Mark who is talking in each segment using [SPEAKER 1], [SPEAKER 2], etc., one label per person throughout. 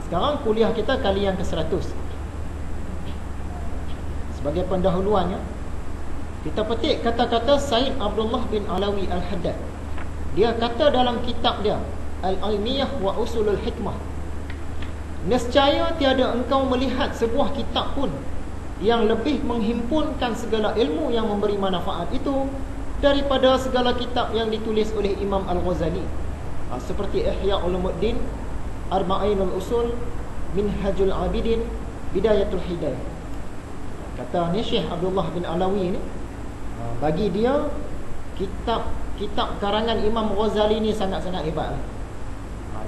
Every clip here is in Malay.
[SPEAKER 1] Sekarang kuliah kita kali yang ke-100. Sebagai pendahuluannya, kita petik kata-kata Said Abdullah bin Alawi Al-Haddad. Dia kata dalam kitab dia Al-Ilmiyah wa Usulul Hikmah, nescaya tiada engkau melihat sebuah kitab pun yang lebih menghimpunkan segala ilmu yang memberi manfaat itu daripada segala kitab yang ditulis oleh Imam Al-Ghazali, seperti Ihya Ulumuddin, Arba'inul Usul, Minhajul Abidin, Bidayatul Hidayah. Kata ni Syekh Abdullah bin Alawi ni, bagi dia kitab karangan Imam Ghazali ni sangat-sangat hebat.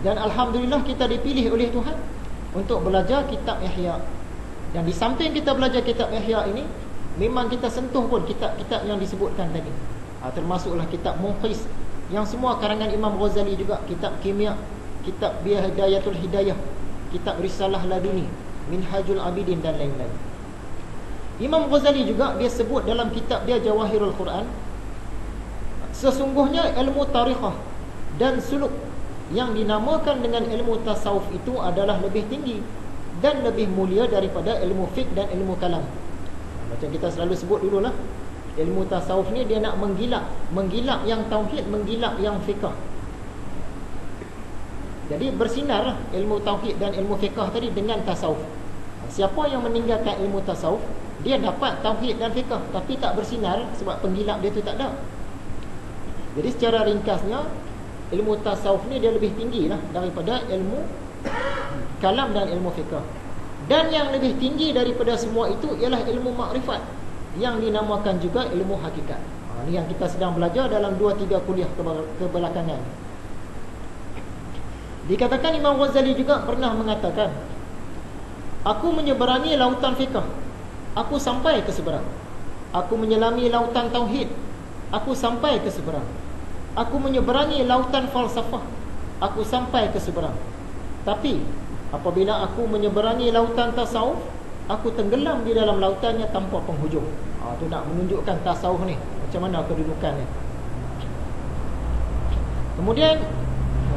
[SPEAKER 1] Dan alhamdulillah kita dipilih oleh Tuhan untuk belajar kitab Ihya. Dan di samping kita belajar kitab Ihya ini, memang kita sentuh pun kitab-kitab yang disebutkan tadi. Termasuklah kitab Muqis, yang semua karangan Imam Ghazali juga, kitab Kimia, kitab Bidayatul Hidayah, kitab Risalah Laduni, Minhajul Abidin dan lain-lain. Imam Ghazali juga dia sebut dalam kitab dia Jawahirul Quran, sesungguhnya ilmu tarikhah dan suluk yang dinamakan dengan ilmu tasawuf itu adalah lebih tinggi dan lebih mulia daripada ilmu fiqh dan ilmu kalam. Macam kita selalu sebut dululah, ilmu tasawuf ni dia nak menggilap yang tauhid, menggilap yang fiqh. Jadi bersinarlah ilmu tauhid dan ilmu fiqh tadi dengan tasawuf. Siapa yang meninggalkan ilmu tasawuf, dia dapat tauhid dan fiqh tapi tak bersinar sebab penggilap dia tu tak ada. Jadi secara ringkasnya, ilmu tasawuf ni dia lebih tinggi lah daripada ilmu kalam dan ilmu fiqh. Dan yang lebih tinggi daripada semua itu ialah ilmu makrifat, yang dinamakan juga ilmu hakikat. Ini yang kita sedang belajar dalam 2-3 kuliah kebelakangan. Dikatakan Imam Ghazali juga pernah mengatakan, aku menyeberangi lautan fiqh, aku sampai ke seberang. Aku menyelami lautan tauhid, aku sampai ke seberang. Aku menyeberangi lautan falsafah, aku sampai ke seberang. Tapi apabila aku menyeberangi lautan tasawuf, aku tenggelam di dalam lautannya tanpa penghujung. Itu nak menunjukkan tasawuf ni macam mana kedudukannya. Kemudian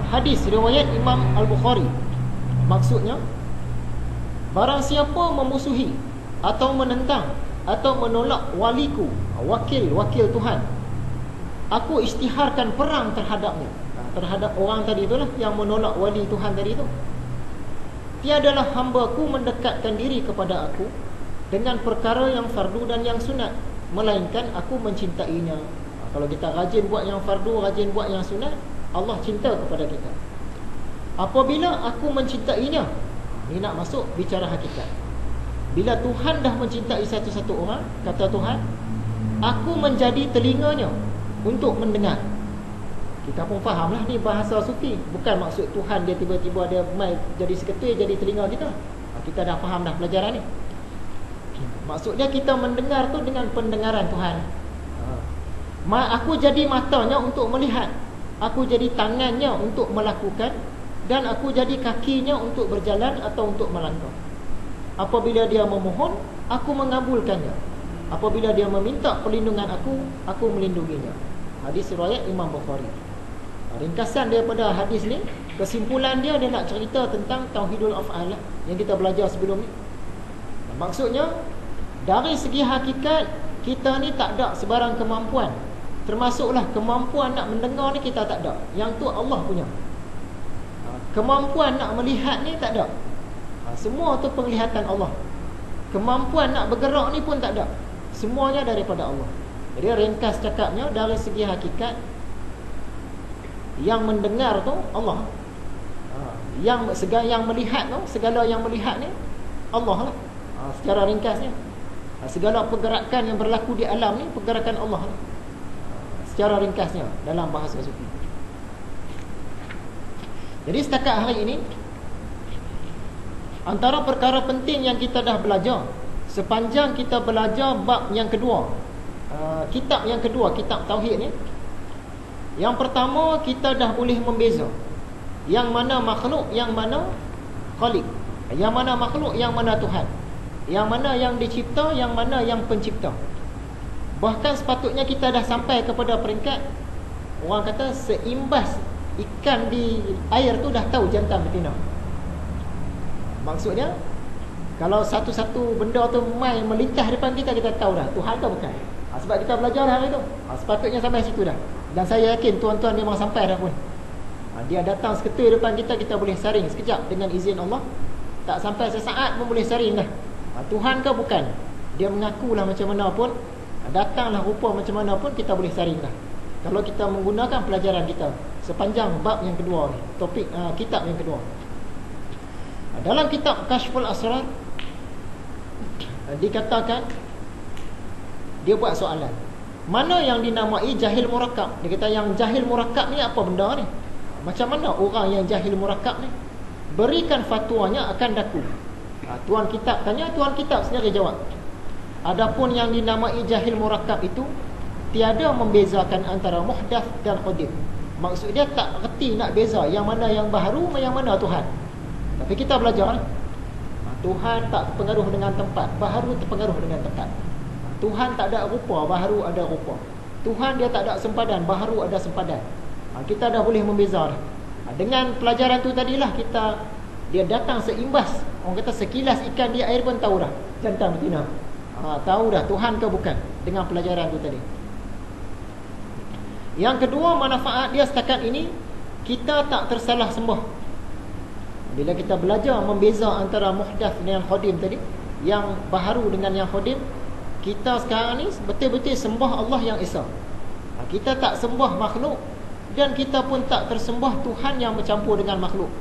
[SPEAKER 1] hadis riwayat Imam Al-Bukhari, maksudnya, barang siapa memusuhi atau menentang atau menolak waliku, wakil Tuhan, aku isytiharkan perang terhadapnya. Terhadap orang tadi itulah yang menolak wali Tuhan tadi itu. Tiadalah hamba-Ku mendekatkan diri kepada aku dengan perkara yang fardu dan yang sunat, melainkan aku mencintainya. Kalau kita rajin buat yang fardu, rajin buat yang sunat, Allah cinta kepada kita. Apabila aku mencintainya, ini nak masuk bicara hakikat. Bila Tuhan dah mencintai satu-satu orang, kata Tuhan, aku menjadi telinganya untuk mendengar. Kita pun fahamlah ni bahasa sufi. Bukan maksud Tuhan dia tiba-tiba dia mai jadi seketul jadi telinga kita. Kita dah faham dah pelajaran ni. Maksudnya kita mendengar tu dengan pendengaran Tuhan. Aku jadi matanya untuk melihat, aku jadi tangannya untuk melakukan, dan aku jadi kakinya untuk berjalan atau untuk melangkah. Apabila dia memohon, aku mengabulkannya. Apabila dia meminta perlindungan aku melindunginya. Hadis riwayat Imam Bukhari. Ringkasan daripada hadis ni, kesimpulan dia nak cerita tentang tauhidul af'al yang kita belajar sebelum ni. Maksudnya, dari segi hakikat, kita ni tak ada sebarang kemampuan. Termasuklah kemampuan nak mendengar ni kita tak ada. Yang tu Allah punya. Kemampuan nak melihat ni tak ada. Semua tu penglihatan Allah. Kemampuan nak bergerak ni pun tak ada. Semuanya daripada Allah. Jadi ringkas cakapnya, dari segi hakikat, yang mendengar tu Allah. Yang melihat tu, segala yang melihat ni Allah lah. Secara ringkasnya, segala pergerakan yang berlaku di alam ni pergerakan Allah lah. Secara ringkasnya dalam bahasa sufi. Jadi setakat hari ini, antara perkara penting yang kita dah belajar sepanjang kita belajar bab yang kedua, kitab yang kedua, kitab tauhid ni, yang pertama kita dah boleh membeza yang mana makhluk, yang mana khalik, yang mana makhluk, yang mana Tuhan, yang mana yang dicipta, yang mana yang pencipta. Bahkan sepatutnya kita dah sampai kepada peringkat orang kata seimbas ikan di air tu dah tahu jantan betina. Maksudnya kalau satu-satu benda tu main melintas depan kita, kita tahu dah Tuhan ke bukan. Sebab kita belajar dah hari tu. Sepatutnya sampai situ dah. Dan saya yakin tuan-tuan memang sampai dah pun. Dia datang seketul depan kita, kita boleh saring sekejap dengan izin Allah. Tak sampai sesaat pun boleh saring dah. Tuhan ke bukan. Dia mengakulah macam mana pun, datanglah rupa macam mana pun, kita boleh saring dah. Kalau kita menggunakan pelajaran kita sepanjang bab yang kedua ni, topik kitab yang kedua. Dalam kitab Kashful Asrar dikatakan, dia buat soalan, mana yang dinamai jahil murakkab. Dia kata yang jahil murakkab ni apa benda ni? Macam mana orang yang jahil murakkab ni? Berikan fatwanya akan daku. Tuan kitab tanya, tuan kitab sendiri jawab. Adapun yang dinamai jahil murakkab itu tiada membezakan antara muhdath dan qadim. Maksud dia tak reti nak beza yang mana yang baharu, yang mana Tuhan. Tapi kita belajar Tuhan tak terpengaruh dengan tempat, baharu terpengaruh dengan tempat. Tuhan tak ada rupa, baharu ada rupa. Tuhan dia tak ada sempadan, baharu ada sempadan. Kita dah boleh membeza dah. Dengan pelajaran tu tadilah dia datang seimbas. Orang kata sekilas ikan di air pun tahu dah jantan betina. Tahu dah Tuhan ke bukan dengan pelajaran tu tadi. Yang kedua, manfaat dia setakat ini, kita tak tersalah sembah. Bila kita belajar membeza antara muhdath dengan qadim tadi, yang baharu dengan yang qadim, kita sekarang ni betul-betul sembah Allah yang Esa. Kita tak sembah makhluk, dan kita pun tak tersembah Tuhan yang bercampur dengan makhluk.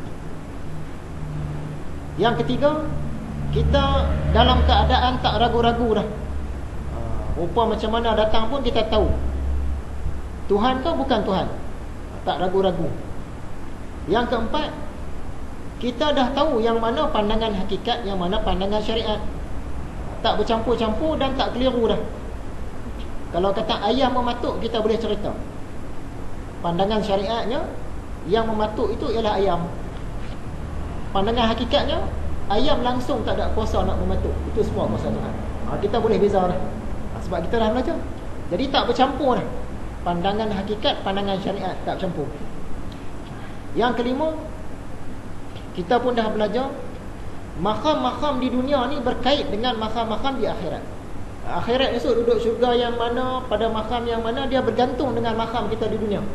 [SPEAKER 1] Yang ketiga, kita dalam keadaan tak ragu-ragu dah. Rupa macam mana datang pun kita tahu Tuhan ke bukan Tuhan, tak ragu-ragu. Yang keempat, kita dah tahu yang mana pandangan hakikat, yang mana pandangan syariat. Tak bercampur-campur dan tak keliru dah. Kalau kata ayam mematuk, kita boleh cerita. Pandangan syariatnya, yang mematuk itu ialah ayam. Pandangan hakikatnya, ayam langsung tak ada kuasa nak mematuk. Itu semua kuasa Tuhan. Kita boleh beza dah. Sebab kita dah belajar. Jadi tak bercampur dah. Pandangan hakikat, pandangan syariat tak bercampur. Yang kelima, kita pun dah belajar makam-makam di dunia ni berkait dengan makam-makam di akhirat. Akhirat esok duduk syurga yang mana, pada makam yang mana, dia bergantung dengan makam kita di dunia.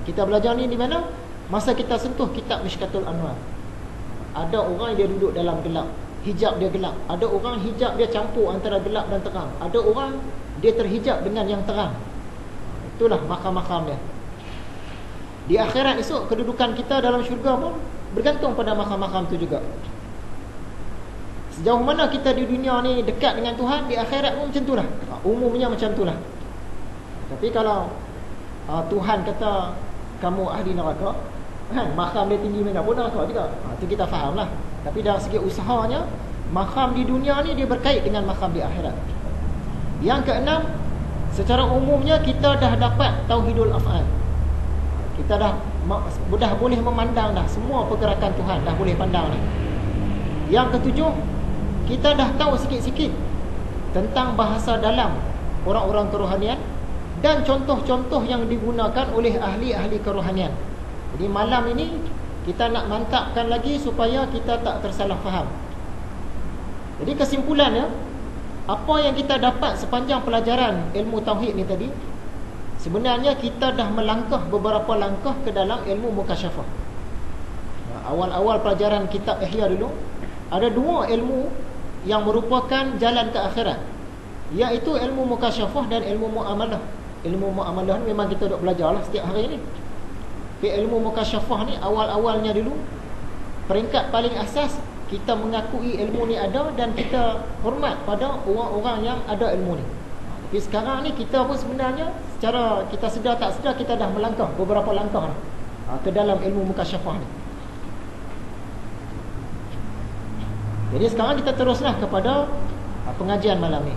[SPEAKER 1] Kita belajar ni di mana? Masa kita sentuh kitab Mishkatul Anwar. Ada orang dia duduk dalam gelap, hijab dia gelap. Ada orang hijab dia campur antara gelap dan terang. Ada orang dia terhijab dengan yang terang. Itulah makam-makam dia. Di akhirat esok, kedudukan kita dalam syurga pun bergantung pada makam-makam tu juga. Sejauh mana kita di dunia ni dekat dengan Tuhan, di akhirat pun macam tu lah. Umumnya macam tu lah. Tapi kalau Tuhan kata kamu ahli neraka, kan, makam dia tinggi mana pun neraka juga. Itu kita faham lah. Tapi dari segi usahanya, makam di dunia ni dia berkait dengan makam di akhirat. Yang keenam, secara umumnya kita dah dapat tauhidul af'al. Kita dah boleh memandang dah semua pergerakan Tuhan, dah boleh pandang dah. Yang ketujuh, kita dah tahu sikit-sikit tentang bahasa dalam orang-orang kerohanian dan contoh-contoh yang digunakan oleh ahli-ahli kerohanian. Jadi malam ini kita nak mantapkan lagi supaya kita tak tersalah faham. Jadi kesimpulannya, apa yang kita dapat sepanjang pelajaran ilmu tauhid ni tadi, sebenarnya kita dah melangkah beberapa langkah ke dalam ilmu mukasyafah. Awal-awal pelajaran kitab Ihya dulu, ada dua ilmu yang merupakan jalan ke akhirat, iaitu ilmu mukasyafah dan ilmu muamalah. Ilmu muamalah ni memang kita duk belajar lah setiap hari ni. Tapi ilmu mukasyafah ni awal-awalnya dulu, peringkat paling asas, kita mengakui ilmu ni ada dan kita hormat pada orang-orang yang ada ilmu ni. Tapi sekarang ni kita pun sebenarnya secara kita sedar tak sedar, kita dah melangkah beberapa langkah ke dalam ilmu mukasyafah ni. Jadi sekarang kita teruslah kepada pengajian malam ni.